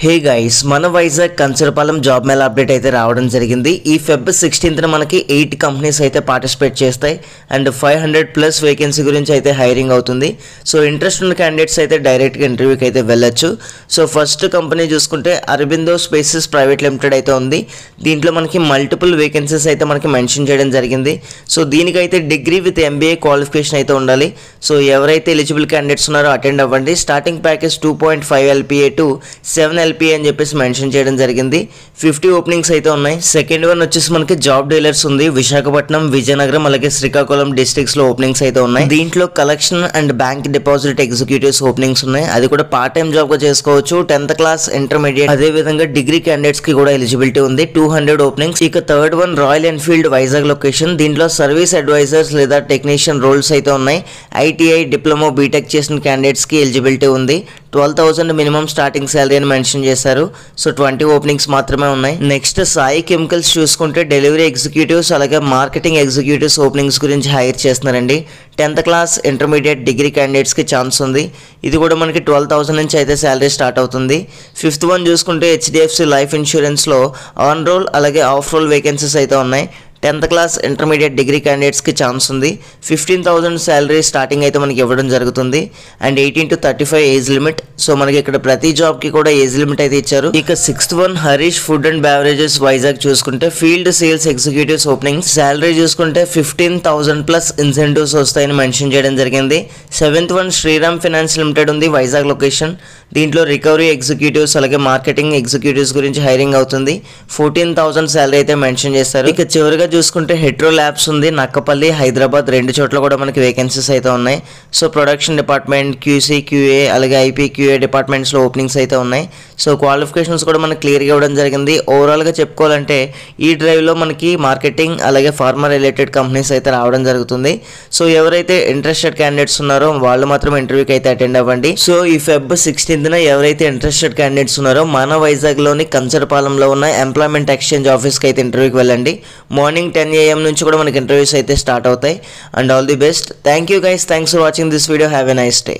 Hey guys, మన Vizag Kancharapalem job Mela update అయితే రావడం జరిగింది. ఈ ఫెబ్ 16th మనకి 8 కంపెనీస్ అయితే పార్టిసిపేట్ చేస్తాయి అండ్ 500+ వేకెన్సీ గురించి అయితే హైరింగ్ అవుతుంది. సో ఇంట్రెస్ట్ ఉన్న క్యాండిడేట్స్ అయితే డైరెక్ట్గా ఇంటర్వ్యూకి అయితే వెళ్ళొచ్చు. సో ఫస్ట్ కంపెనీ చూసుకుంటే అరబిందో స్పేసెస్ ప్రైవేట్ లిమిటెడ్ అయితే ఉంది. దీంట్లో మనకి మల్టిపుల్ వేకెన్సీస్ అయితే మనకి మెన్షన్ చేయడం జరిగింది. సో దీనికైతే డిగ్రీ విత్ MBA క్వాలిఫికేషన్ అయితే ఉండాలి. సో ఎవరైతే ఎలిజిబుల్ క్యాండిడేట్స్ ఉన్నారో అటెండ్ అవ్వండి. Starting package 2.5 LPA to 7 LPA అని చెప్పేసి మెన్షన్ చేయడం జరిగింది. 50 ఓపెనింగ్స్ అయితే ఉన్నాయి. సెకండ్ వన్ వచ్చేసి మనకి జాబ్ డీలర్స్ ఉంది. విశాఖపట్నం, విజయనగరం అలాగే శ్రీకాకుళం డిస్ట్రిక్ట్స్ లో ఓపెనింగ్స్ అయితే ఉన్నాయి. దీంట్లో collection and bank deposit executives openings ఉన్నాయి. అది కూడా పార్ట్ టైం జాబ్ గా చేసుకోవచ్చు. 10th క్లాస్, ఇంటర్మీడియట్, అదే విధంగా డిగ్రీ క్యాండిడేట్స్ కి కూడా ఎలిజిబిలిటీ ఉంది. 200 ఓపెనింగ్స్. ఇక third one royal Enfield Vizag location. దీంట్లో సర్వీస్ అడ్వైజర్స్ లేదా టెక్నీషియన్ రోల్స్ అయితే ఉన్నాయి. ITI, డిప్లొమా, బీటెక్ చేసిన క్యాండిడేట్స్ కి ఎలిజిబిలిటీ ఉంది. 12,000 మినిమం స్టార్టింగ్ శాలరీ అని మెన్షన్ చేశారు. సో 20 ఓపెనింగ్స్ మాత్రమే ఉన్నాయి. నెక్స్ట్ సాయి కెమికల్స్ చూసుకుంటే డెలివరీ ఎగ్జిక్యూటివ్స్ అలాగే మార్కెటింగ్ ఎగ్జిక్యూటివ్స్ ఓపెనింగ్స్ గురించి హైర్ చేస్తున్నారండి. 10th class, intermediate, degree candidates కి ఛాన్స్ ఉంది. ఇది కూడా మనకి 12,000 నుంచి అయితే శాలరీ స్టార్ట్ అవుతుంది. ఫిఫ్త్ వన్ చూసుకుంటే HDFC లైఫ్ ఇన్సూరెన్స్ లో ఆన్ రోల్ అలాగే ఆఫ్ రోల్ వేకెన్సీస్ అయితే ఉన్నాయి. 10th క్లాస్, ఇంటర్మీడియట్, డిగ్రీ క్యాండిడేట్స్కి ఛాన్స్ ఉంది. 15,000 శాలరీ స్టార్టింగ్ అయితే మనకి ఇవ్వడం జరుగుతుంది. And 18 to 35 age limit. So మనకి ఇక్కడ ప్రతి జాబ్కి కూడా ఏజ్ లిమిట్ అయితే ఇచ్చారు. ఇక 6th one Harish food and beverages Vizag చూసుకుంటే field sales executives opening. Salary చూసుకుంటే 15,000+ ఇన్సెంటివ్స్ వస్తాయని మెన్షన్ చేయడం జరిగింది. 7th one Sriram finance limited ఉంది వైజాగ్ లొకేషన్. దీంట్లో రికవరీ ఎగ్జిక్యూటివ్స్ అలాగే మార్కెటింగ్ ఎగ్జిక్యూటివ్స్ గురించి హైరింగ్ అవుతుంది. 14,000 శాలరీ అయితే మెన్షన్ చేస్తారు. ఇక చివరిగా చూసుకుంటే హెట్రో ల్యాబ్స్ ఉంది నక్కపల్లి, హైదరాబాద్, 2 చోట్ల కూడా మనకి వేకెన్సీస్ అయితే ఉన్నాయి. So production department, QC, QA అలాగే IP, QA డిపార్ట్మెంట్స్లో ఓపెనింగ్స్ అయితే ఉన్నాయి. సో క్వాలిఫికేషన్స్ కూడా మనకి క్లియర్గా ఇవ్వడం జరిగింది. ఓవరాల్గా చెప్పుకోవాలంటే ఈ డ్రైవ్లో మనకి మార్కెటింగ్ అలాగే ఫార్మర్ రిలేటెడ్ కంపెనీస్ అయితే రావడం జరుగుతుంది. సో ఎవరైతే ఇంట్రెస్టెడ్ క్యాండిడేట్స్ ఉన్నారో వాళ్ళు మాత్రం ఇంటర్వ్యూకి అయితే అటెండ్ అవ్వండి. సో ఈ ఫెబ్ 16th ఎవరైతే ఇంట్రెస్టెడ్ క్యాండిడేట్స్ ఉన్నారో మన వైజాగ్లోని కంచరపాలెంలో ఉన్న ఎంప్లాయ్మెంట్ ఎక్స్చేంజ్ ఆఫీస్కి అయితే ఇంటర్వ్యూకి వెళ్ళండి. మార్నింగ్ 10 AM నుంచి కూడా మనకి ఇంటర్వ్యూస్ అయితే స్టార్ట్ అవుతాయి. And all the best. Thank you guys. Thanks for watching this video. Have a nice day.